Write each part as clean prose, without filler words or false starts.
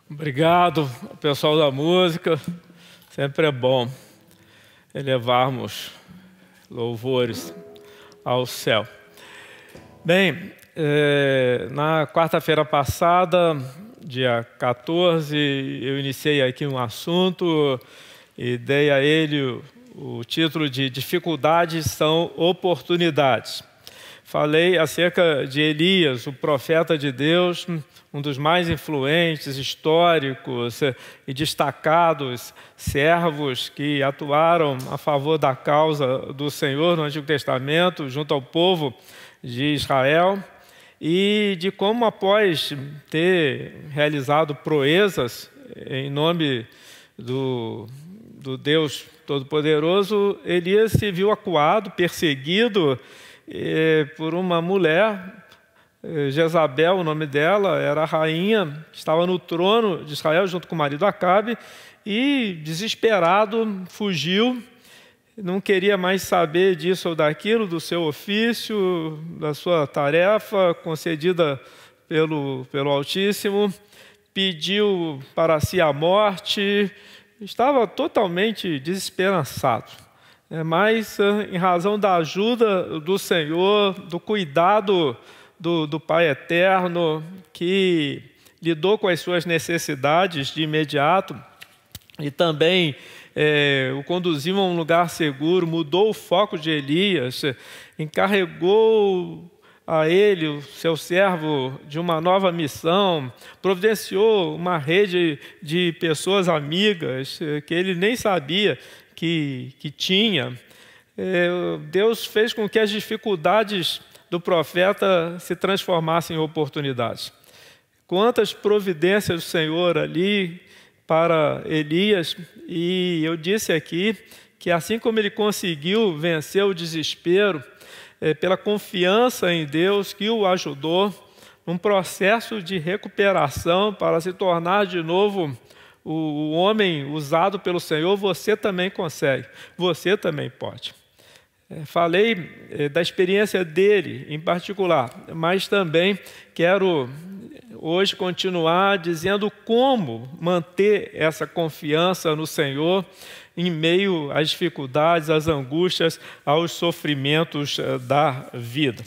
Obrigado, pessoal da música. Sempre é bom elevarmos louvores ao céu. Bem, na quarta-feira passada, dia 14, eu iniciei aqui um assunto e dei a ele o título de Dificuldades são oportunidades. Falei acerca de Elias, o profeta de Deus, um dos mais influentes, históricos e destacados servos que atuaram a favor da causa do Senhor no Antigo Testamento, junto ao povo de Israel, e de como, após ter realizado proezas em nome do Deus Todo-Poderoso, Elias se viu acuado, perseguido por uma mulher, Jezabel, o nome dela, era a rainha, estava no trono de Israel junto com o marido Acabe, e desesperado fugiu, não queria mais saber disso ou daquilo, do seu ofício, da sua tarefa concedida pelo Altíssimo, pediu para si a morte, estava totalmente desesperançado. Mas, em razão da ajuda do Senhor, do cuidado do Pai Eterno, que lidou com as suas necessidades de imediato e também o conduziu a um lugar seguro, mudou o foco de Elias, encarregou a ele, o seu servo, de uma nova missão, providenciou uma rede de pessoas amigas que ele nem sabia que tinha. Deus fez com que as dificuldades do profeta se transformassem em oportunidades. Quantas providências do Senhor ali para Elias, e eu disse aqui que assim como ele conseguiu vencer o desespero, pela confiança em Deus que o ajudou, num processo de recuperação para se tornar de novo o homem usado pelo Senhor, você também consegue, você também pode. Falei da experiência dele em particular, mas também quero hoje continuar dizendo como manter essa confiança no Senhor em meio às dificuldades, às angústias, aos sofrimentos da vida.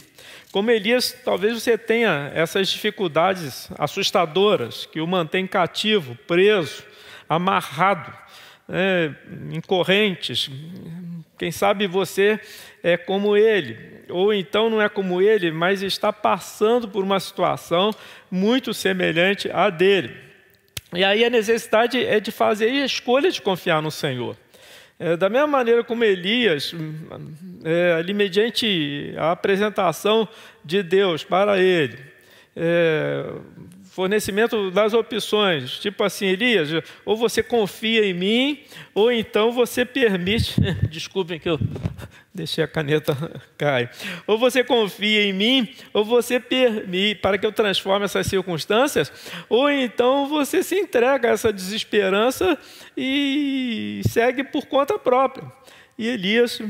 Como Elias, talvez você tenha essas dificuldades assustadoras que o mantêm cativo, preso, amarrado, em correntes. Quem sabe você é como ele, ou então não é como ele, mas está passando por uma situação muito semelhante à dele. E aí a necessidade é de fazer a escolha de confiar no Senhor. Da mesma maneira como Elias, ali mediante a apresentação de Deus para ele, fornecimento das opções, tipo assim, Elias, ou você confia em mim, ou então você permite, desculpem que eu deixei a caneta cair, ou você confia em mim, ou você permite, para que eu transforme essas circunstâncias, ou então você se entrega a essa desesperança e segue por conta própria. E Elias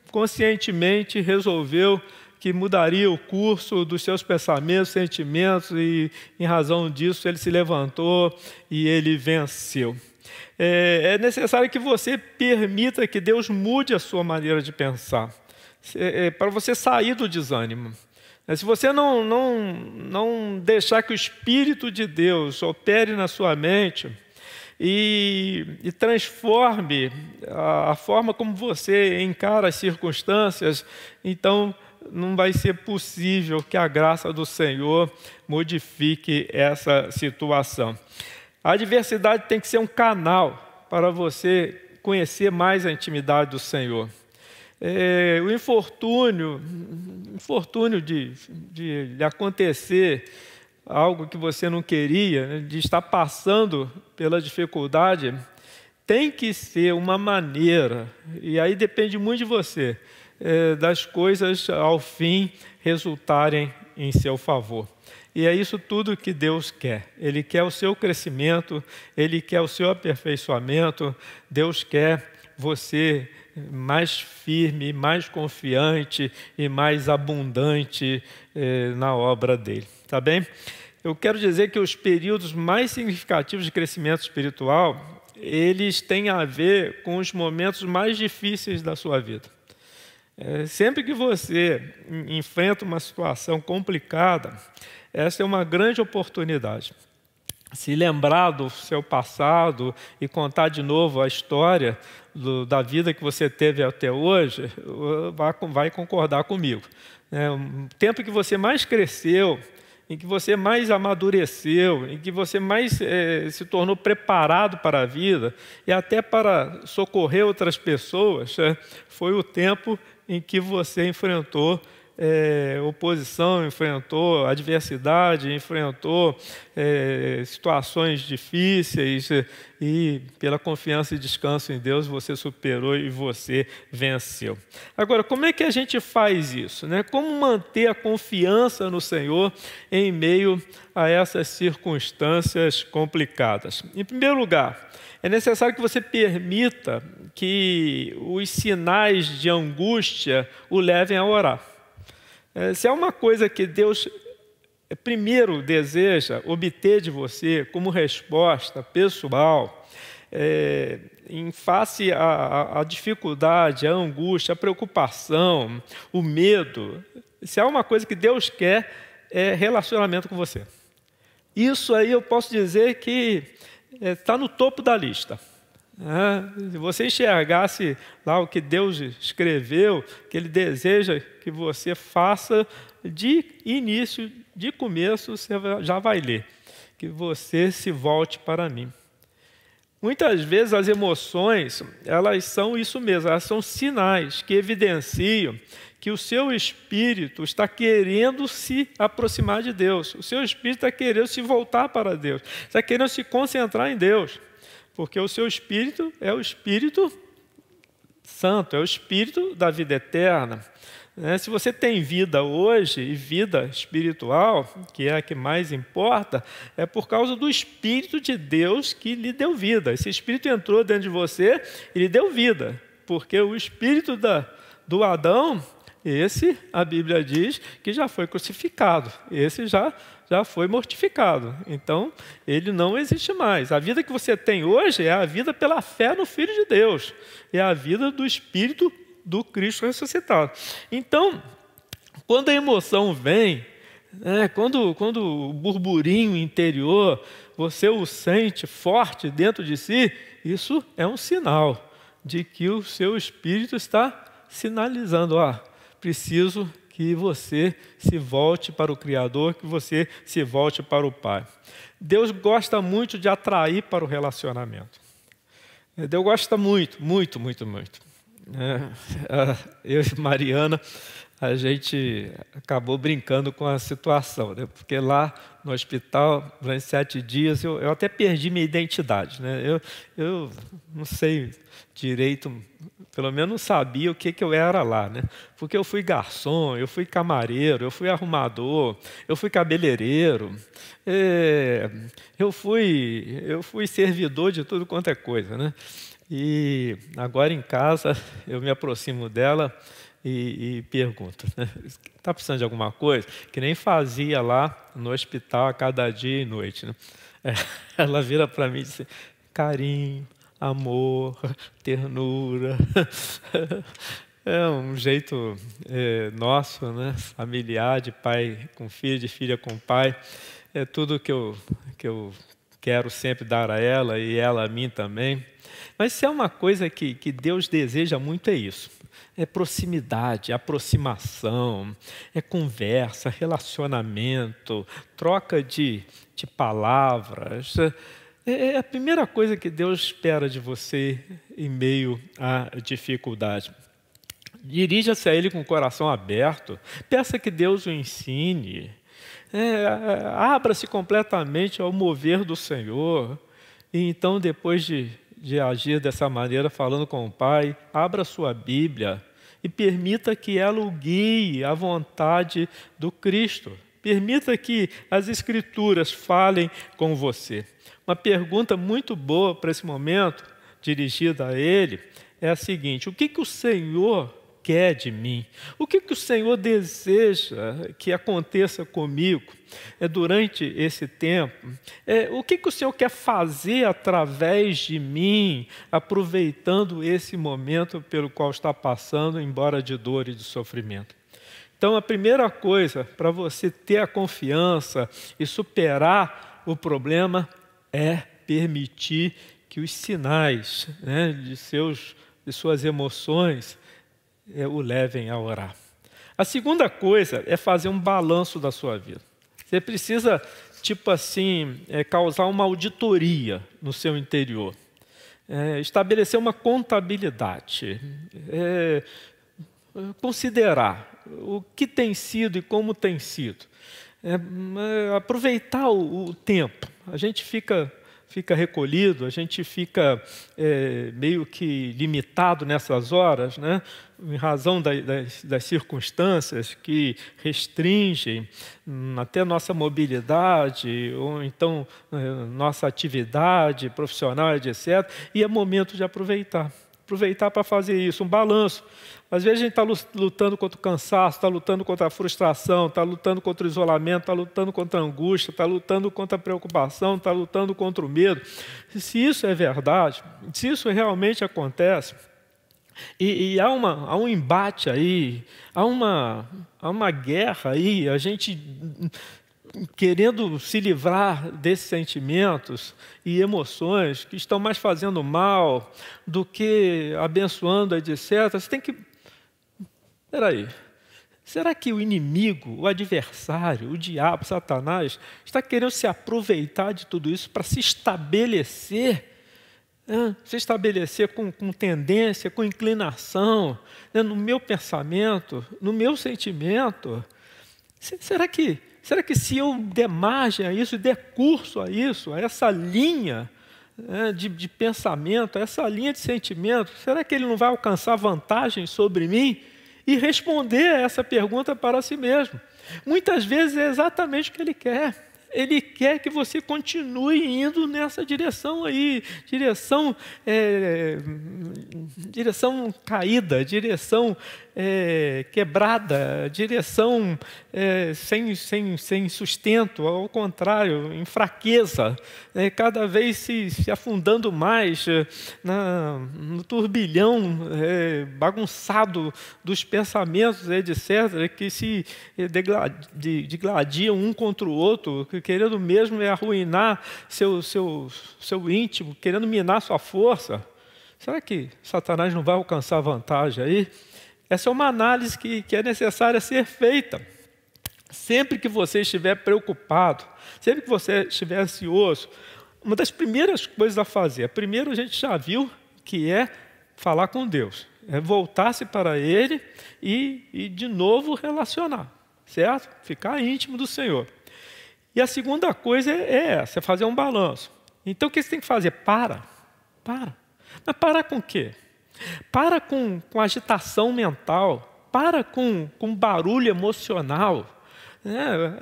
conscientemente resolveu que mudaria o curso dos seus pensamentos, sentimentos, e em razão disso ele se levantou e ele venceu. É necessário que você permita que Deus mude a sua maneira de pensar, para você sair do desânimo. Se você não deixar que o Espírito de Deus opere na sua mente e transforme a forma como você encara as circunstâncias, então não vai ser possível que a graça do Senhor modifique essa situação. A adversidade tem que ser um canal para você conhecer mais a intimidade do Senhor. O infortúnio de acontecer algo que você não queria, de estar passando pela dificuldade, tem que ser uma maneira, e aí depende muito de você, das coisas ao fim resultarem em seu favor. E é isso tudo que Deus quer. Ele quer o seu crescimento, Ele quer o seu aperfeiçoamento, Deus quer você mais firme, mais confiante e mais abundante na obra dele. Tá bem? eu quero dizer que os períodos mais significativos de crescimento espiritual, eles têm a ver com os momentos mais difíceis da sua vida. Sempre que você enfrenta uma situação complicada, essa é uma grande oportunidade. Se lembrar do seu passado e contar de novo a história da vida que você teve até hoje, vai concordar comigo. O tempo que você mais cresceu, em que você mais amadureceu, em que você mais se tornou preparado para a vida e até para socorrer outras pessoas, foi o tempo em que você enfrentou oposição, enfrentou adversidade, enfrentou situações difíceis e pela confiança e descanso em Deus você superou e você venceu. Agora, como é que a gente faz isso, né? Como manter a confiança no Senhor em meio a essas circunstâncias complicadas? Em primeiro lugar, é necessário que você permita que os sinais de angústia o levem a orar. Se há uma coisa que Deus primeiro deseja obter de você como resposta pessoal, em face à dificuldade, à angústia, à preocupação, o medo, se há uma coisa que Deus quer, é relacionamento com você. Isso aí eu posso dizer que está no topo da lista. Se você enxergasse lá o que Deus escreveu, que Ele deseja que você faça de início, de começo, você já vai ler. Que você se volte para mim. Muitas vezes as emoções, elas são isso mesmo, elas são sinais que evidenciam que o seu espírito está querendo se aproximar de Deus. O seu espírito está querendo se voltar para Deus, está querendo se concentrar em Deus. Porque o seu espírito é o Espírito Santo, é o Espírito da vida eterna. Se você tem vida hoje, e vida espiritual, que é a que mais importa, é por causa do Espírito de Deus que lhe deu vida. Esse Espírito entrou dentro de você e lhe deu vida. Porque o Espírito do Adão, esse, a Bíblia diz, que já foi crucificado. Esse já foi mortificado. Então, ele não existe mais. A vida que você tem hoje é a vida pela fé no Filho de Deus. É a vida do Espírito do Cristo ressuscitado. Então, quando a emoção vem, quando o burburinho interior, você o sente forte dentro de si, isso é um sinal de que o seu espírito está sinalizando, preciso que você se volte para o Criador, que você se volte para o Pai. Deus gosta muito de atrair para o relacionamento. Deus gosta muito, muito, muito, muito. Eu e Mariana, a gente acabou brincando com a situação, né? Porque lá no hospital, durante 7 dias, eu até perdi minha identidade, né? Eu não sei direito, pelo menos não sabia o que eu era lá, né? Porque eu fui garçom, eu fui camareiro, eu fui arrumador, eu fui cabeleireiro, eu fui servidor de tudo quanto é coisa, né? E agora em casa eu me aproximo dela e pergunto, né? Está precisando de alguma coisa? Que nem fazia lá no hospital a cada dia e noite, né? Ela vira para mim e diz: carinho, amor, ternura. É um jeito nosso, né? Familiar, de pai com filho, de filha com pai. É tudo que eu quero sempre dar a ela e ela a mim também. Mas se é uma coisa que Deus deseja muito, é isso. É proximidade, aproximação, é conversa, relacionamento, troca de palavras. É a primeira coisa que Deus espera de você em meio à dificuldade. Dirija-se a Ele com o coração aberto, peça que Deus o ensine, abra-se completamente ao mover do Senhor, e então depois de agir dessa maneira, falando com o Pai, abra sua Bíblia e permita que ela o guie à vontade do Cristo. Permita que as Escrituras falem com você. Uma pergunta muito boa para esse momento, dirigida a Ele, é a seguinte: o que o Senhor quer de mim? O que o Senhor deseja que aconteça comigo durante esse tempo? O que o Senhor quer fazer através de mim, aproveitando esse momento pelo qual está passando, embora de dor e de sofrimento? Então, a primeira coisa para você ter a confiança e superar o problema é permitir que os sinais, né, de suas emoções o levem a orar. A segunda coisa é fazer um balanço da sua vida. Você precisa, causar uma auditoria no seu interior. Estabelecer uma contabilidade. Considerar o que tem sido e como tem sido. Aproveitar o tempo. A gente fica recolhido, a gente fica meio que limitado nessas horas, né? Em razão das circunstâncias que restringem até nossa mobilidade, ou então nossa atividade profissional, etc. E é momento de aproveitar para fazer isso, um balanço. Às vezes a gente está lutando contra o cansaço, está lutando contra a frustração, está lutando contra o isolamento, está lutando contra a angústia, está lutando contra a preocupação, está lutando contra o medo. Se isso é verdade, se isso realmente acontece, e há um embate aí, há uma guerra aí, a gente querendo se livrar desses sentimentos e emoções que estão mais fazendo mal do que abençoando, etc. Você tem que... Espera aí. Será que o inimigo, o adversário, o diabo, Satanás, está querendo se aproveitar de tudo isso para se estabelecer com tendência, com inclinação, né, no meu pensamento, no meu sentimento? Será que se eu der margem a isso, der curso a isso, a essa linha de pensamento, a essa linha de sentimento, será que ele não vai alcançar vantagem sobre mim? E responder a essa pergunta para si mesmo. Muitas vezes é exatamente o que ele quer. Ele quer que você continue indo nessa direção aí, direção caída, direção quebrada, direção sem sustento, ao contrário, em fraqueza, cada vez se afundando mais no turbilhão bagunçado dos pensamentos, etc., que se degladiam um contra o outro, querendo mesmo arruinar seu íntimo, querendo minar sua força. Será que Satanás não vai alcançar vantagem aí? Essa é uma análise que é necessária ser feita. Sempre que você estiver preocupado, sempre que você estiver ansioso, uma das primeiras coisas a fazer, primeiro a gente já viu que é falar com Deus, é voltar-se para Ele e de novo relacionar, certo? Ficar íntimo do Senhor. E a segunda coisa é essa, é fazer um balanço. Então o que você tem que fazer? Para. Mas parar com o quê? Para com agitação mental, para com barulho emocional.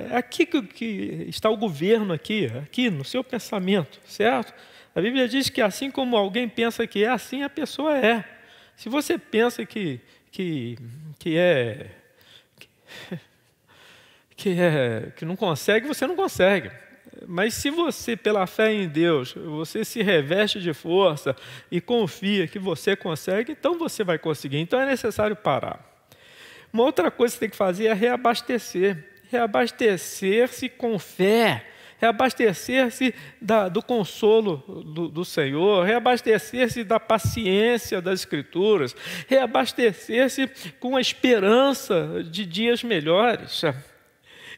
É aqui que está o governo, aqui no seu pensamento, certo? A Bíblia diz que assim como alguém pensa que é, assim a pessoa é. Se você pensa que não consegue, você não consegue. Mas se você, pela fé em Deus, você se reveste de força e confia que você consegue, então você vai conseguir. Então é necessário parar. Uma outra coisa que você tem que fazer é reabastecer. Reabastecer-se com fé. Reabastecer-se do consolo do Senhor. Reabastecer-se da paciência das Escrituras. Reabastecer-se com a esperança de dias melhores.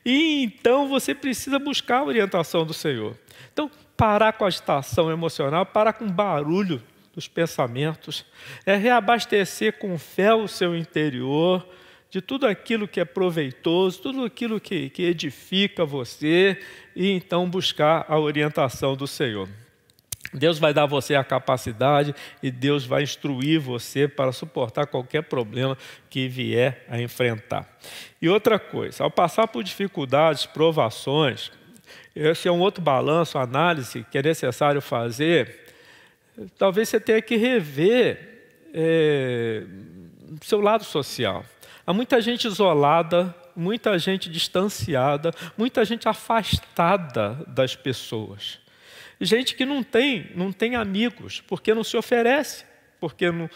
E então você precisa buscar a orientação do Senhor. Então, parar com a agitação emocional, parar com o barulho dos pensamentos, reabastecer com fé o seu interior, de tudo aquilo que é proveitoso, tudo aquilo que edifica você, e então buscar a orientação do Senhor. Deus vai dar a você a capacidade e Deus vai instruir você para suportar qualquer problema que vier a enfrentar. E outra coisa, ao passar por dificuldades, provações, esse é um outro balanço, análise que é necessário fazer. Talvez você tenha que rever seu lado social. Há muita gente isolada, muita gente distanciada, muita gente afastada das pessoas. Gente que não tem amigos, porque não se oferece, porque não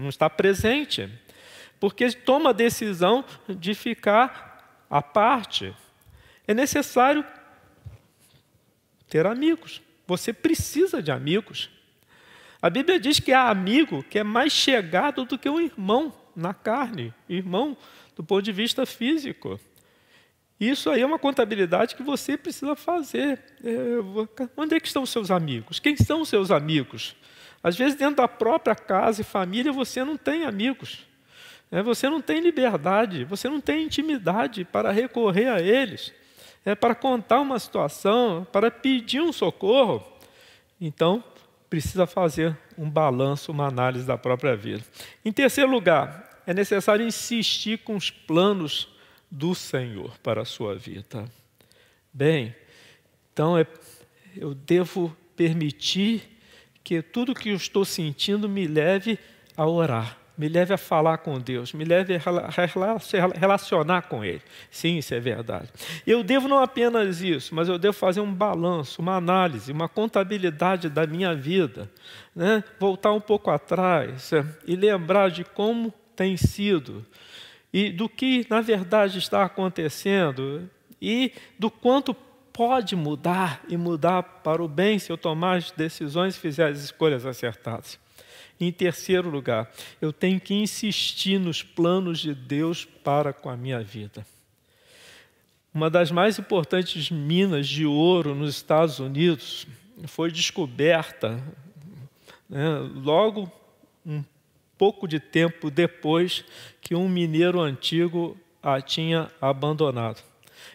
está presente, porque toma a decisão de ficar à parte. É necessário ter amigos. Você precisa de amigos. A Bíblia diz que há amigo que é mais chegado do que um irmão na carne, irmão do ponto de vista físico. Isso aí é uma contabilidade que você precisa fazer. Onde é que estão os seus amigos? Quem são os seus amigos? Às vezes, dentro da própria casa e família, você não tem amigos. Você não tem liberdade, você não tem intimidade para recorrer a eles, para contar uma situação, para pedir um socorro. Então, precisa fazer um balanço, uma análise da própria vida. Em terceiro lugar, é necessário insistir com os planos do Senhor para a sua vida. Bem, então eu devo permitir que tudo que eu estou sentindo me leve a orar, me leve a falar com Deus, me leve a relacionar com Ele. Sim, isso é verdade. Eu devo não apenas isso, mas eu devo fazer um balanço, uma análise, uma contabilidade da minha vida, voltar um pouco atrás e lembrar de como tem sido, e do que, na verdade, está acontecendo, e do quanto pode mudar, e mudar para o bem, se eu tomar as decisões e fizer as escolhas acertadas. Em terceiro lugar, eu tenho que insistir nos planos de Deus para com a minha vida. Uma das mais importantes minas de ouro nos Estados Unidos foi descoberta, logo um pouco de tempo depois que um mineiro antigo a tinha abandonado.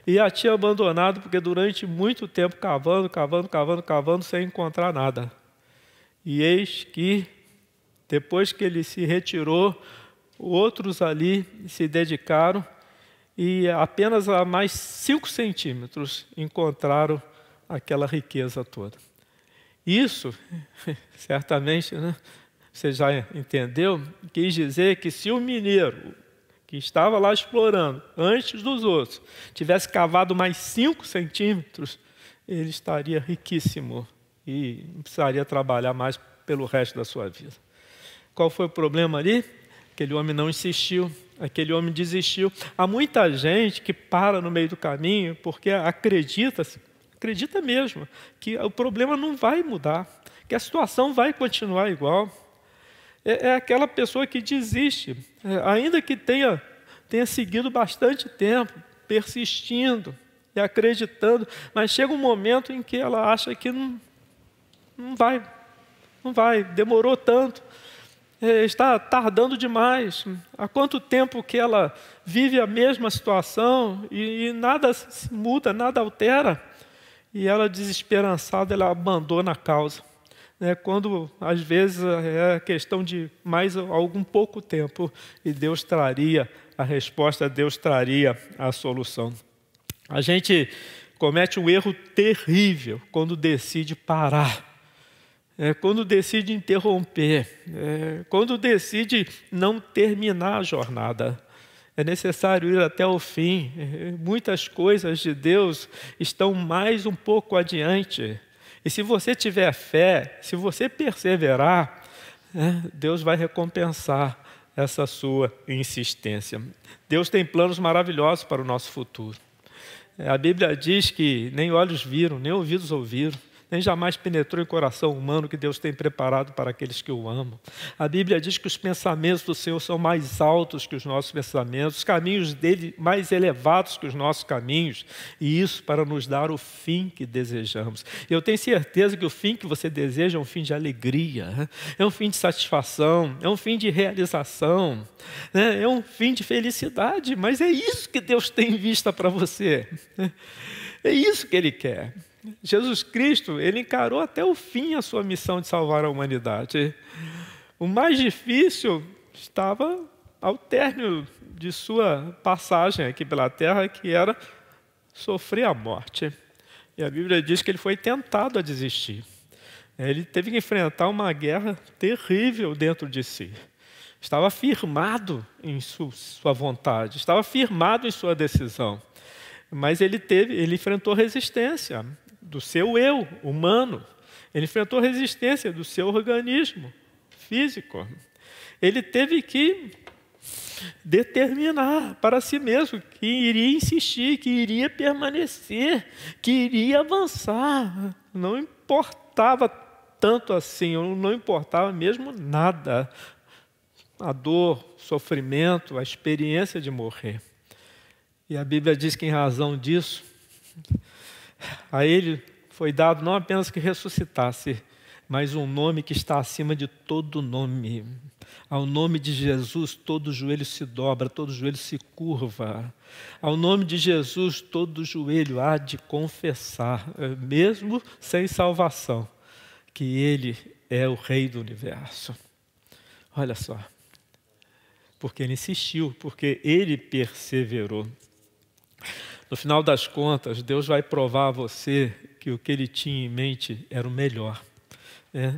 E a tinha abandonado porque durante muito tempo cavando, sem encontrar nada. E eis que, depois que ele se retirou, outros ali se dedicaram e apenas a mais 5 centímetros encontraram aquela riqueza toda. Isso, certamente, você já entendeu, quis dizer que se o mineiro que estava lá explorando antes dos outros tivesse cavado mais 5 centímetros, ele estaria riquíssimo e não precisaria trabalhar mais pelo resto da sua vida. Qual foi o problema ali? Aquele homem não insistiu, aquele homem desistiu. Há muita gente que para no meio do caminho porque acredita mesmo que o problema não vai mudar, que a situação vai continuar igual. É aquela pessoa que desiste, ainda que tenha seguido bastante tempo, persistindo e acreditando, mas chega um momento em que ela acha que não vai, demorou tanto, está tardando demais. Há quanto tempo que ela vive a mesma situação e nada muda, nada altera, e ela, desesperançada, ela abandona a causa. Quando, às vezes, é questão de mais algum pouco tempo, e Deus traria a resposta, Deus traria a solução. A gente comete um erro terrível quando decide parar, quando decide interromper, quando decide não terminar a jornada. É necessário ir até o fim. Muitas coisas de Deus estão mais um pouco adiante. E se você tiver fé, se você perseverar, Deus vai recompensar essa sua insistência. Deus tem planos maravilhosos para o nosso futuro. A Bíblia diz que nem olhos viram, nem ouvidos ouviram, nem jamais penetrou em coração humano que Deus tem preparado para aqueles que o amam. A Bíblia diz que os pensamentos do Senhor são mais altos que os nossos pensamentos, os caminhos dele mais elevados que os nossos caminhos, e isso para nos dar o fim que desejamos. Eu tenho certeza que o fim que você deseja é um fim de alegria, é um fim de satisfação, é um fim de realização, é um fim de felicidade, mas é isso que Deus tem em vista para você, é isso que Ele quer. Jesus Cristo, Ele encarou até o fim a sua missão de salvar a humanidade. O mais difícil estava ao término de sua passagem aqui pela terra, que era sofrer a morte. E a Bíblia diz que Ele foi tentado a desistir. Ele teve que enfrentar uma guerra terrível dentro de si. estava firmado em sua vontade, estava firmado em sua decisão. Mas ele enfrentou resistência do seu eu humano, ele enfrentou resistência do seu organismo físico. Ele teve que determinar para si mesmo que iria insistir, que iria permanecer, que iria avançar. Não importava tanto assim, não importava mesmo nada. A dor, o sofrimento, a experiência de morrer. E a Bíblia diz que em razão disso, a ele foi dado não apenas que ressuscitasse, mas um nome que está acima de todo nome. Ao nome de Jesus, todo joelho se dobra, todo joelho se curva. Ao nome de Jesus, todo joelho há de confessar, mesmo sem salvação, que Ele é o Rei do Universo. Olha só, porque Ele insistiu, porque Ele perseverou. No final das contas, Deus vai provar a você que o que Ele tinha em mente era o melhor.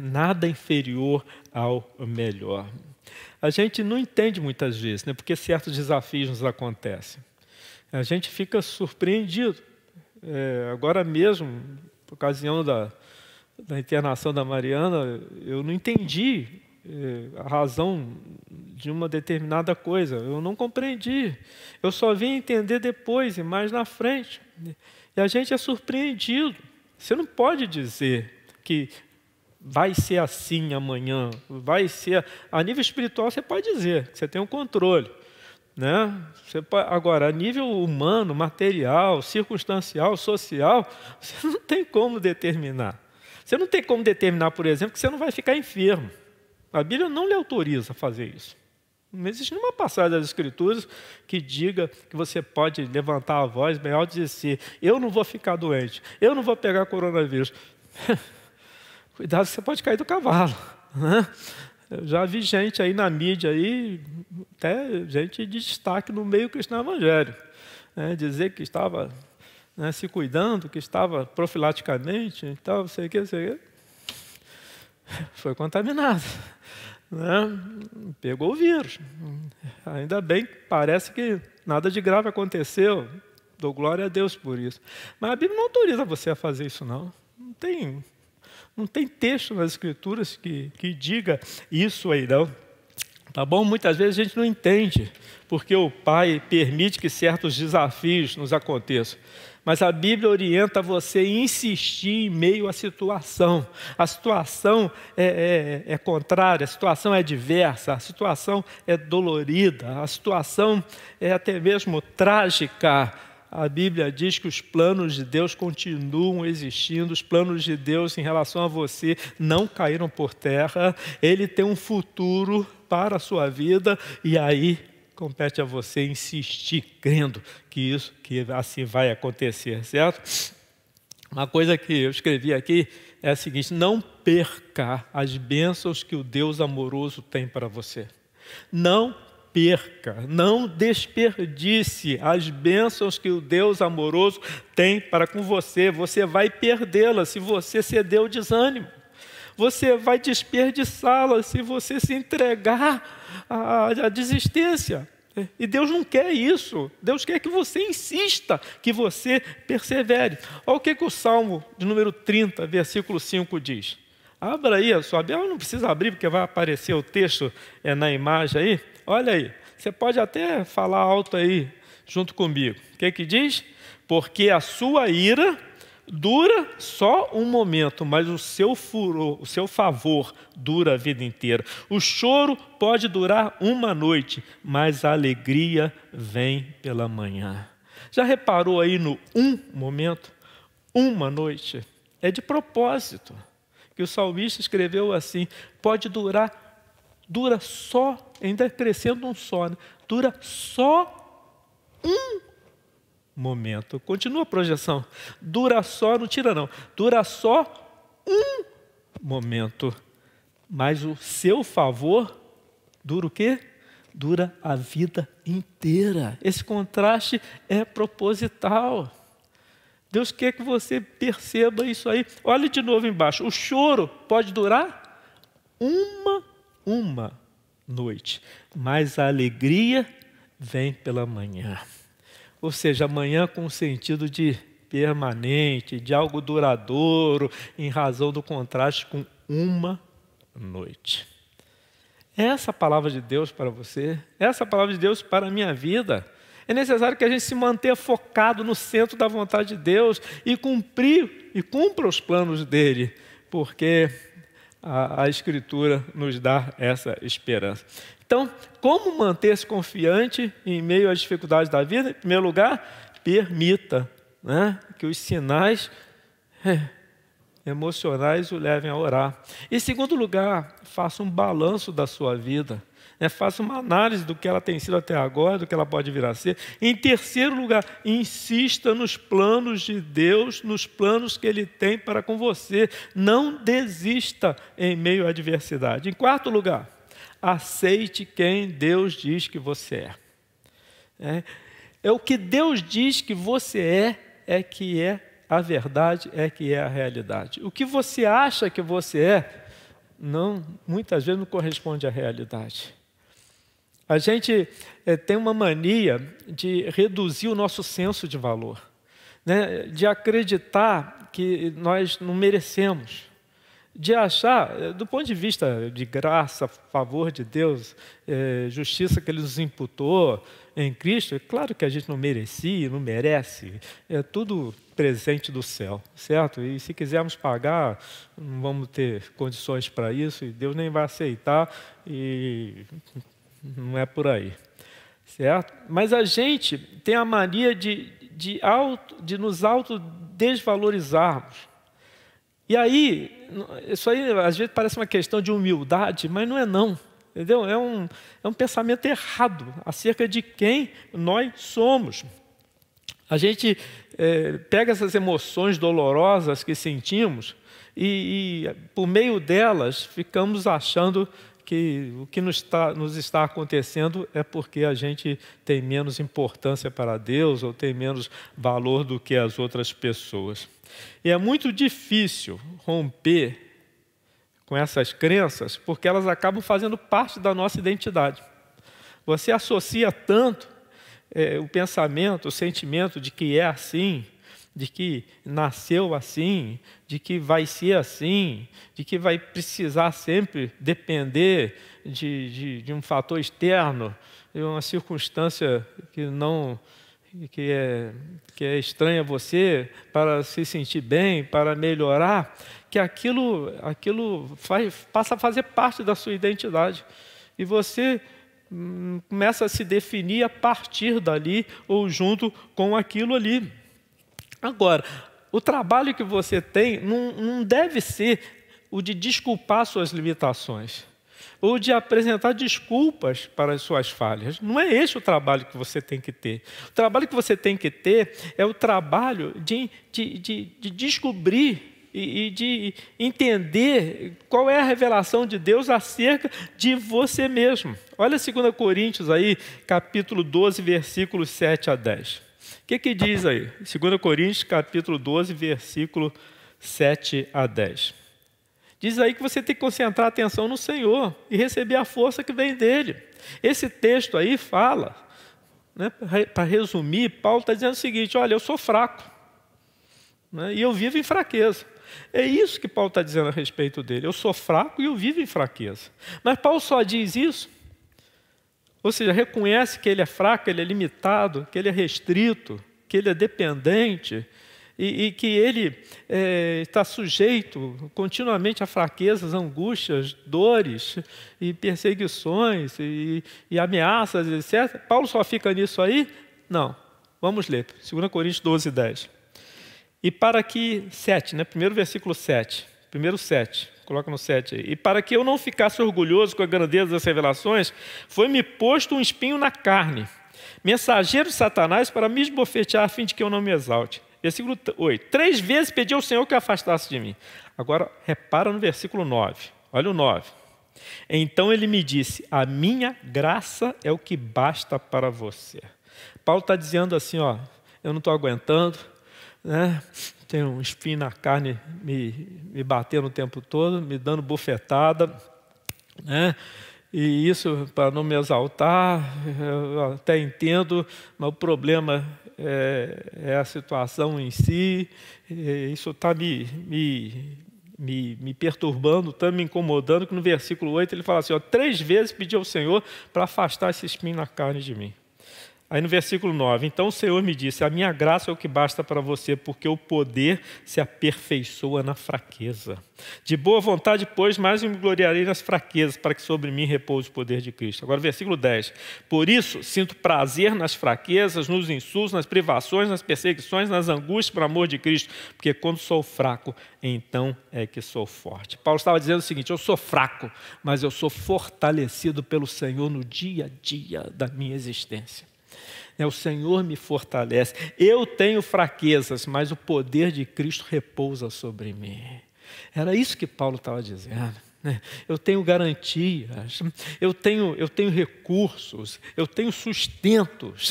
Nada inferior ao melhor. A gente não entende muitas vezes, né, porque certos desafios nos acontecem. A gente fica surpreendido. Agora mesmo, por ocasião da internação da Mariana, eu não entendi a razão de uma determinada coisa. Eu não compreendi. Eu só vim entender depois e mais na frente. E a gente é surpreendido. Você não pode dizer que vai ser assim amanhã, vai ser... A nível espiritual você pode dizer que você tem um controle, né? Agora, a nível humano, material, circunstancial, social, você não tem como determinar. Você não tem como determinar, por exemplo, que você não vai ficar enfermo. A Bíblia não lhe autoriza a fazer isso. Não existe nenhuma passagem das Escrituras que diga que você pode levantar a voz bem alto e dizer: eu não vou ficar doente, eu não vou pegar coronavírus. Cuidado, você pode cair do cavalo, né? Eu já vi gente aí na mídia, aí, até gente de destaque no meio cristão evangélico, né? Dizer que estava, né, se cuidando, que estava profilaticamente, e tal, sei o que. Foi contaminado, né? Pegou o vírus. Ainda bem que parece que nada de grave aconteceu. Dou glória a Deus por isso. Mas a Bíblia não autoriza você a fazer isso, não. Não tem texto nas Escrituras que diga isso aí, não. Tá bom? Muitas vezes a gente não entende porque o Pai permite que certos desafios nos aconteçam. Mas a Bíblia orienta você a insistir em meio à situação. A situação é contrária, a situação é adversa, a situação é dolorida, a situação é até mesmo trágica. A Bíblia diz que os planos de Deus continuam existindo, os planos de Deus em relação a você não caíram por terra. Ele tem um futuro para a sua vida e aí compete a você insistir, crendo que assim vai acontecer, certo? Uma coisa que eu escrevi aqui é a seguinte: não perca as bênçãos que o Deus amoroso tem para você. Não perca, não desperdice as bênçãos que o Deus amoroso tem para com você. Você vai perdê-las se você ceder ao desânimo. Você vai desperdiçá-las se você se entregar à desistência. E Deus não quer isso. Deus quer que você insista, que você persevere. Olha o que o Salmo de número 30, versículo 5 diz. Abra aí a sua Bíblia, não precisa abrir porque vai aparecer o texto na imagem aí. Olha aí, você pode até falar alto aí junto comigo. O que diz? Porque a sua ira dura só um momento, mas o seu furor, o seu favor dura a vida inteira. O choro pode durar uma noite, mas a alegria vem pela manhã. Já reparou aí no um momento? Uma noite. É de propósito que o salmista escreveu assim: dura só, ainda acrescenta um só, né? Dura só um momento. Continua a projeção. Dura só, não tira não. Dura só um momento. Mas o seu favor dura o quê? Dura a vida inteira. Esse contraste é proposital. Deus quer que você perceba isso aí. Olhe de novo embaixo. O choro pode durar uma noite, mas a alegria vem pela manhã. Ou seja, amanhã com o sentido de permanente, de algo duradouro, em razão do contraste com uma noite. Essa palavra de Deus para você, essa palavra de Deus para a minha vida. É necessário que a gente se mantenha focado no centro da vontade de Deus e cumpra os planos dele, porque a Escritura nos dá essa esperança. Então, como manter-se confiante em meio às dificuldades da vida? Em primeiro lugar, permita, né, que os sinais emocionais o levem a orar. Em segundo lugar, faça um balanço da sua vida. Faça uma análise do que ela tem sido até agora, do que ela pode vir a ser. Em terceiro lugar, insista nos planos de Deus, nos planos que Ele tem para com você. Não desista em meio à adversidade. Em quarto lugar, aceite quem Deus diz que você é. É o que Deus diz que você é que é a verdade, é que é a realidade. O que você acha que você muitas vezes não corresponde à realidade. A gente tem uma mania de reduzir o nosso senso de valor, né? De acreditar que nós não merecemos, de achar, do ponto de vista de graça, favor de Deus, justiça que Ele nos imputou em Cristo, é claro que a gente não merecia, não merece, é tudo presente do céu, certo? E se quisermos pagar, não vamos ter condições para isso, e Deus nem vai aceitar, e não é por aí, certo? Mas a gente tem a mania de nos autodesvalorizarmos. E aí, isso aí às vezes parece uma questão de humildade, mas não é não, entendeu? É um pensamento errado acerca de quem nós somos. A gente pega essas emoções dolorosas que sentimos e por meio delas ficamos achando que o que nos está acontecendo é porque a gente tem menos importância para Deus ou tem menos valor do que as outras pessoas. E é muito difícil romper com essas crenças porque elas acabam fazendo parte da nossa identidade. Você associa tanto o pensamento, o sentimento de que é assim, de que nasceu assim, de que vai ser assim, de que vai precisar sempre depender de um fator externo, de uma circunstância que é estranha a você, para se sentir bem, para melhorar, que aquilo passa a fazer parte da sua identidade. E você começa a se definir a partir dali ou junto com aquilo ali. Agora, o trabalho que você tem não deve ser o de desculpar suas limitações ou de apresentar desculpas para as suas falhas. Não é esse o trabalho que você tem que ter. O trabalho que você tem que ter é o trabalho de descobrir e de entender qual é a revelação de Deus acerca de você mesmo. Olha 2 Coríntios aí, capítulo 12, versículos 7 a 10. O que diz aí? 2 Coríntios, capítulo 12, versículo 7 a 10. Diz aí que você tem que concentrar a atenção no Senhor e receber a força que vem dEle. Esse texto aí fala, né, para resumir, Paulo está dizendo o seguinte: olha, eu sou fraco, né, e eu vivo em fraqueza. É isso que Paulo está dizendo a respeito dele. Eu sou fraco e eu vivo em fraqueza. Mas Paulo só diz isso, ou seja, reconhece que ele é fraco, que ele é limitado, que ele é restrito, que ele é dependente e que ele está sujeito continuamente a fraquezas, angústias, dores e perseguições e ameaças, etc. Paulo só fica nisso aí? Não. Vamos ler. 2 Coríntios 12, 10. E para que... 7, né? Primeiro versículo 7. Primeiro 7. Coloca no 7 aí. E para que eu não ficasse orgulhoso com a grandeza das revelações, foi-me posto um espinho na carne, mensageiro de Satanás para me esbofetear a fim de que eu não me exalte. Versículo 8. 3 vezes pedi ao Senhor que o afastasse de mim. Agora, repara no versículo 9. Olha o 9. Então ele me disse: a minha graça é o que basta para você. Paulo está dizendo assim, ó, eu não estou aguentando, né? Tem um espinho na carne me batendo o tempo todo, me dando bofetada, né? E isso, para não me exaltar, eu até entendo, mas o problema é a situação em si. Isso está me perturbando, está me incomodando, que no versículo 8 ele fala assim, ó, 3 vezes pedi ao Senhor para afastar esse espinho na carne de mim. Aí no versículo 9, então o Senhor me disse, a minha graça é o que basta para você, porque o poder se aperfeiçoa na fraqueza. De boa vontade, pois, mais eu me gloriarei nas fraquezas, para que sobre mim repouse o poder de Cristo. Agora versículo 10, por isso sinto prazer nas fraquezas, nos insultos, nas privações, nas perseguições, nas angústias por amor de Cristo, porque quando sou fraco, então é que sou forte. Paulo estava dizendo o seguinte, eu sou fraco, mas eu sou fortalecido pelo Senhor no dia a dia da minha existência. O Senhor me fortalece. Eu tenho fraquezas, mas o poder de Cristo repousa sobre mim. Era isso que Paulo estava dizendo. Eu tenho garantias, eu tenho recursos, eu tenho sustentos,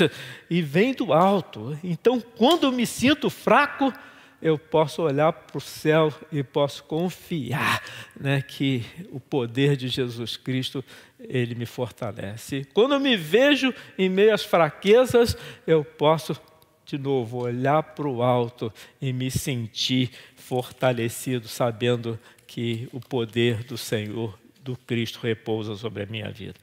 e vem do alto. Então, quando eu me sinto fraco, eu posso olhar para o céu e posso confiar, que o poder de Jesus Cristo, Ele me fortalece. Quando eu me vejo em meio às fraquezas, eu posso, de novo, olhar para o alto e me sentir fortalecido, sabendo que o poder do Senhor, do Cristo, repousa sobre a minha vida.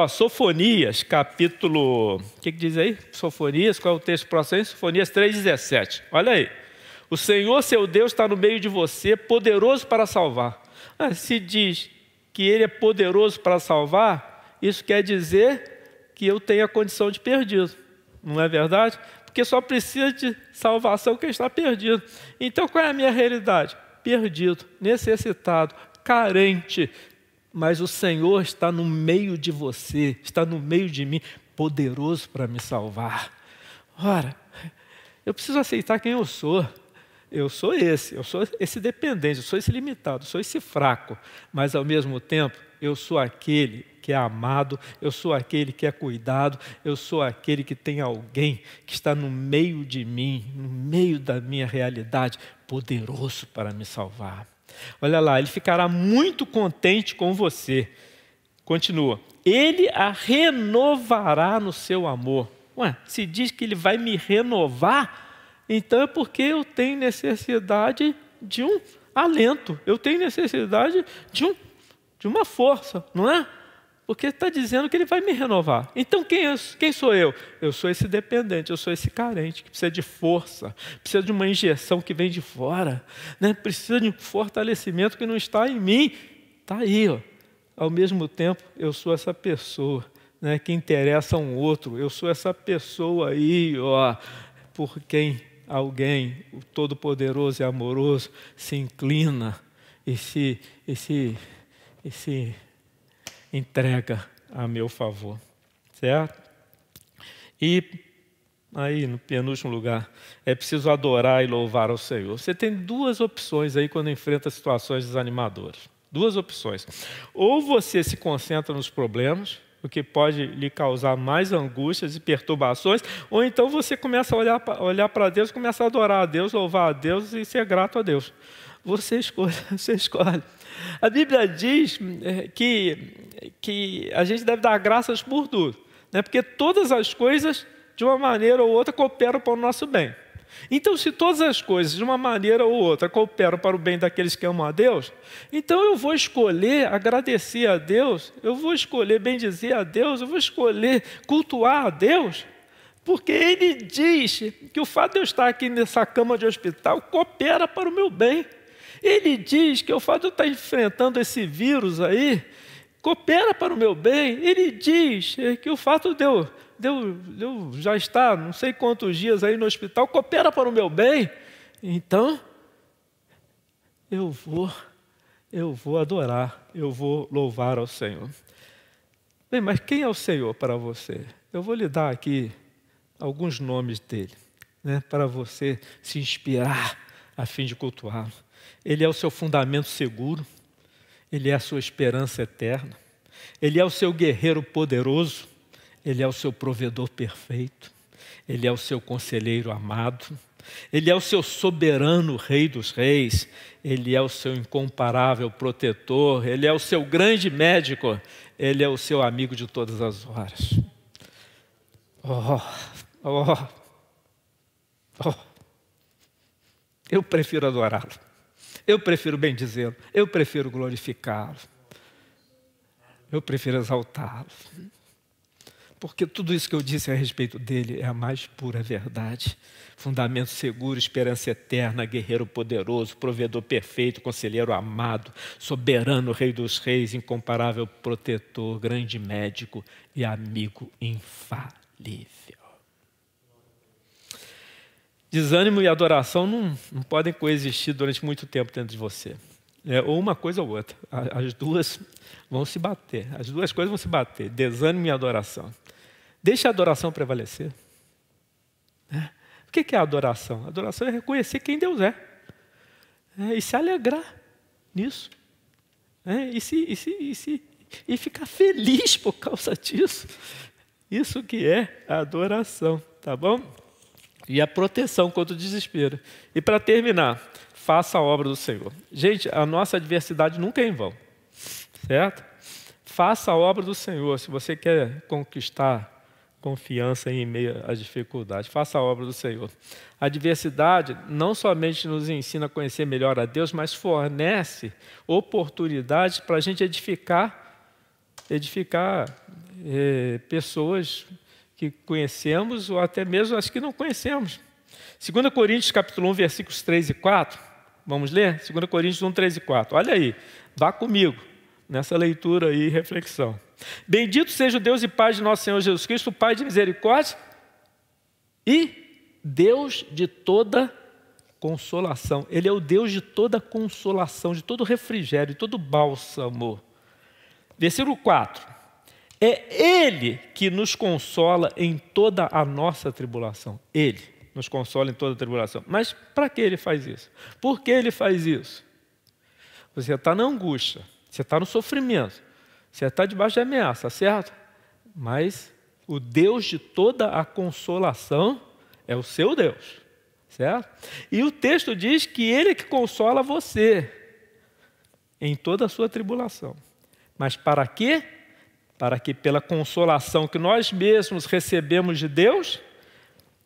Sofonias, capítulo... O que diz aí? Sofonias, qual é o texto próximo? Sofonias 3,17. Olha aí. O Senhor, seu Deus, está no meio de você, poderoso para salvar. Se diz que Ele é poderoso para salvar, isso quer dizer que eu tenho a condição de perdido. Não é verdade? Porque só precisa de salvação quem está perdido. Então, qual é a minha realidade? Perdido, necessitado, carente. Mas o Senhor está no meio de você, está no meio de mim, poderoso para me salvar. Ora, eu preciso aceitar quem eu sou. Eu sou esse dependente, eu sou esse limitado, eu sou esse fraco, mas ao mesmo tempo eu sou aquele que é amado, eu sou aquele que é cuidado, eu sou aquele que tem alguém que está no meio de mim, no meio da minha realidade, poderoso para me salvar. Olha lá, Ele ficará muito contente com você. Continua, Ele a renovará no seu amor. Se diz que Ele vai me renovar, então é porque eu tenho necessidade de um alento, eu tenho necessidade de uma força, não é? Porque está dizendo que Ele vai me renovar. Então quem sou eu? Eu sou esse dependente, eu sou esse carente, que precisa de força, precisa de uma injeção que vem de fora, precisa de um fortalecimento que não está em mim. Está aí, ó. Ao mesmo tempo, eu sou essa pessoa que interessa a um outro, eu sou essa pessoa aí, ó, por quem alguém, o Todo-Poderoso e Amoroso, se inclina e se entrega a meu favor, certo? E aí, no penúltimo lugar, é preciso adorar e louvar ao Senhor. Você tem 2 opções aí quando enfrenta situações desanimadoras. 2 opções. Ou você se concentra nos problemas, o que pode lhe causar mais angústias e perturbações, ou então você começa a olhar para Deus, começa a adorar a Deus, louvar a Deus e ser grato a Deus. Você escolhe. A Bíblia diz que a gente deve dar graças por tudo, porque todas as coisas, de uma maneira ou outra, cooperam para o nosso bem. Então, se todas as coisas, de uma maneira ou outra, cooperam para o bem daqueles que amam a Deus, então eu vou escolher agradecer a Deus, eu vou escolher bendizer a Deus, eu vou escolher cultuar a Deus, porque Ele diz que o fato de eu estar aqui nessa cama de hospital coopera para o meu bem. Ele diz que o fato de eu estar enfrentando esse vírus aí coopera para o meu bem. Ele diz que o fato de eu já estar não sei quantos dias aí no hospital coopera para o meu bem. Então, eu vou adorar, eu vou louvar ao Senhor. Bem, mas quem é o Senhor para você? Eu vou lhe dar aqui alguns nomes dele, para você se inspirar a fim de cultuá-lo. Ele é o seu fundamento seguro, Ele é a sua esperança eterna, Ele é o seu guerreiro poderoso, Ele é o seu provedor perfeito, Ele é o seu conselheiro amado, Ele é o seu soberano Rei dos Reis. Ele é o seu incomparável protetor. Ele é o seu grande médico. Ele é o seu amigo de todas as horas. Eu prefiro adorá-lo. Eu prefiro bendizê-lo. Eu prefiro glorificá-lo. Eu prefiro exaltá-lo. Porque tudo isso que eu disse a respeito dele é a mais pura verdade. Fundamento seguro, esperança eterna, guerreiro poderoso, provedor perfeito, conselheiro amado, soberano Rei dos Reis, incomparável protetor, grande médico e amigo infalível. Desânimo e adoração não podem coexistir durante muito tempo dentro de você. Ou uma coisa ou outra. As duas vão se bater. As duas coisas vão se bater. Desânimo e adoração. Deixa a adoração prevalecer. O que é a adoração? A adoração é reconhecer quem Deus é. E se alegrar nisso. E ficar feliz por causa disso. Isso que é a adoração. Tá bom? E a proteção contra o desespero. E para terminar, faça a obra do Senhor. Gente, a nossa adversidade nunca é em vão. Certo? Faça a obra do Senhor. Se você quer conquistar confiança em meio às dificuldades, faça a obra do Senhor. A adversidade não somente nos ensina a conhecer melhor a Deus, mas fornece oportunidades para a gente edificar pessoas que conhecemos ou até mesmo as que não conhecemos. 2 Coríntios capítulo 1, versículos 3 e 4. Vamos ler? 2 Coríntios 1, 3 e 4. Olha aí, vá comigo nessa leitura e reflexão. Bendito seja o Deus e Pai de nosso Senhor Jesus Cristo, Pai de misericórdia e Deus de toda consolação. Ele é o Deus de toda consolação, de todo refrigério, de todo bálsamo. Versículo 4. É Ele que nos consola em toda a nossa tribulação. Ele nos consola em toda a tribulação. Mas para que Ele faz isso? Por que Ele faz isso? Você está na angústia, você está no sofrimento, você está debaixo de ameaça, certo? Mas o Deus de toda a consolação é o seu Deus, certo? E o texto diz que Ele é que consola você em toda a sua tribulação. Mas para quê? Para que pela consolação que nós mesmos recebemos de Deus,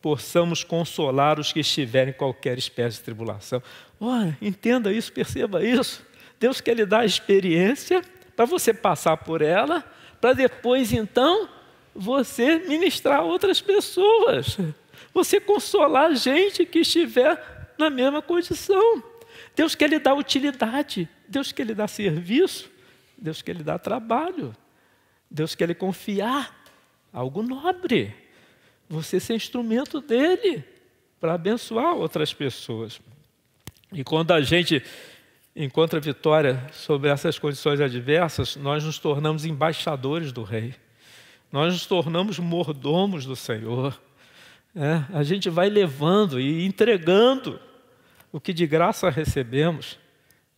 possamos consolar os que estiverem em qualquer espécie de tribulação. Olha, entenda isso, perceba isso. Deus quer lhe dar a experiência para você passar por ela, para depois, então, você ministrar a outras pessoas. Você consolar gente que estiver na mesma condição. Deus quer lhe dar utilidade, Deus quer lhe dar serviço, Deus quer lhe dar trabalho. Deus quer lhe confiar algo nobre. Você ser instrumento dele para abençoar outras pessoas. E quando a gente encontra vitória sobre essas condições adversas, nós nos tornamos embaixadores do Rei. Nós nos tornamos mordomos do Senhor. A gente vai levando e entregando o que de graça recebemos,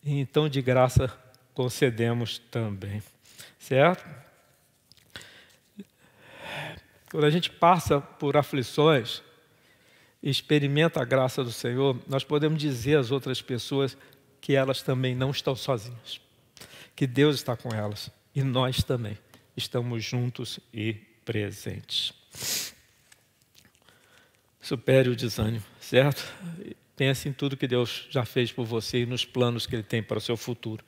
e então de graça concedemos também. Certo? Quando a gente passa por aflições e experimenta a graça do Senhor, nós podemos dizer às outras pessoas que elas também não estão sozinhas, que Deus está com elas e nós também estamos juntos e presentes. Supere o desânimo, certo? Pense em tudo que Deus já fez por você e nos planos que Ele tem para o seu futuro.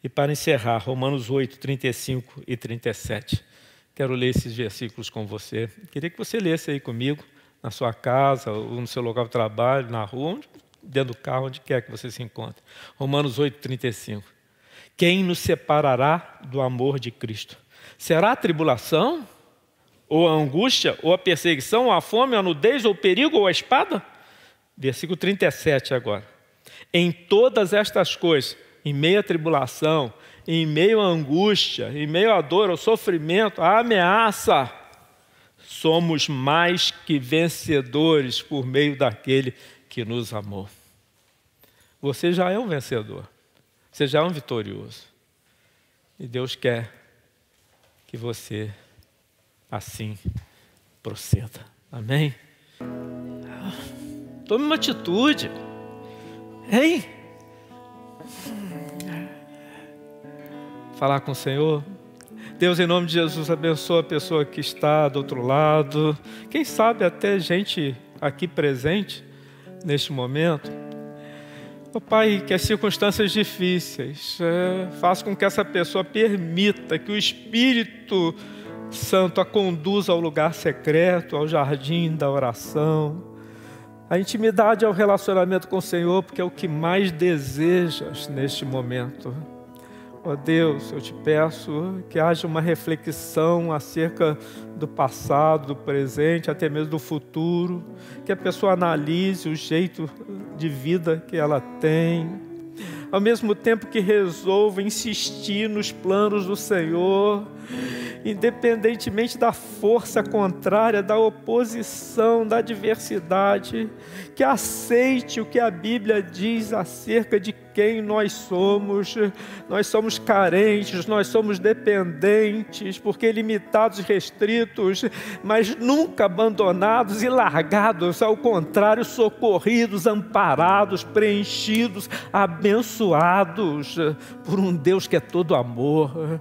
E para encerrar, Romanos 8, 35 e 37. Quero ler esses versículos com você. Queria que você lesse aí comigo, na sua casa, ou no seu local de trabalho, na rua, dentro do carro, onde quer que você se encontre. Romanos 8, 35. Quem nos separará do amor de Cristo? Será a tribulação? Ou a angústia? Ou a perseguição? Ou a fome? Ou a nudez? Ou o perigo? Ou a espada? Versículo 37 agora. Em todas estas coisas, em meio à tribulação, em meio à angústia, em meio à dor, ao sofrimento, à ameaça, somos mais que vencedores por meio daquele que nos amou. Você já é um vencedor, você já é um vitorioso. E Deus quer que você assim proceda. Amém? Tome uma atitude. Hein? Falar com o Senhor. Deus, em nome de Jesus, abençoa a pessoa que está do outro lado. Quem sabe até gente aqui presente neste momento. Oh, Pai, que as circunstâncias difíceis façam com que essa pessoa permita que o Espírito Santo a conduza ao lugar secreto, ao jardim da oração. A intimidade ao relacionamento com o Senhor, porque é o que mais desejas neste momento. Ó Deus, eu te peço que haja uma reflexão acerca do passado, do presente, até mesmo do futuro, que a pessoa analise o jeito de vida que ela tem, ao mesmo tempo que resolva insistir nos planos do Senhor, independentemente da força contrária, da oposição, da adversidade, que aceite o que a Bíblia diz acerca de quem nós somos. Nós somos carentes, nós somos dependentes, porque limitados e restritos, mas nunca abandonados e largados, ao contrário, socorridos, amparados, preenchidos, abençoados por um Deus que é todo amor.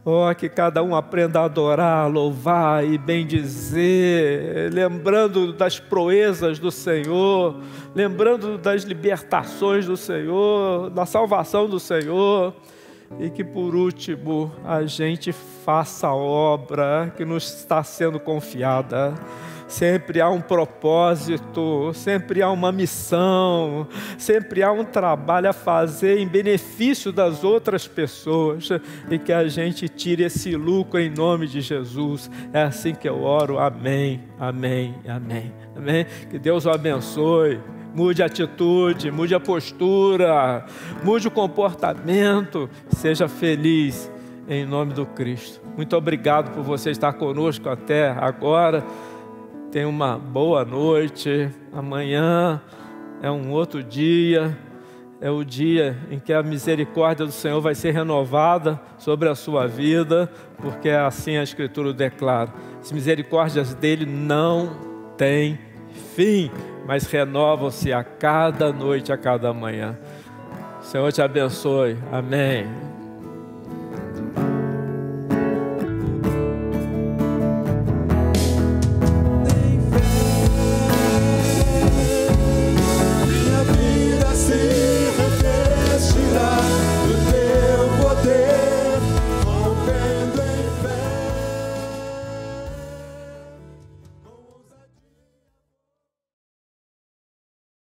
Oh, que cada um aprenda a adorar, louvar e bendizer, lembrando das proezas do Senhor, lembrando das libertações do Senhor, da salvação do Senhor, e que por último a gente faça a obra que nos está sendo confiada. Sempre há um propósito, sempre há uma missão, sempre há um trabalho a fazer em benefício das outras pessoas, e que a gente tire esse lucro em nome de Jesus. É assim que eu oro. Amém, amém, amém, amém. Que Deus o abençoe. Mude a atitude, mude a postura, mude o comportamento, seja feliz em nome do Cristo. Muito obrigado por você estar conosco até agora. Tenha uma boa noite. Amanhã é um outro dia. É o dia em que a misericórdia do Senhor vai ser renovada sobre a sua vida, porque assim a Escritura declara. As misericórdias dele não têm fim, mas renovam-se a cada noite, a cada manhã. O Senhor te abençoe. Amém.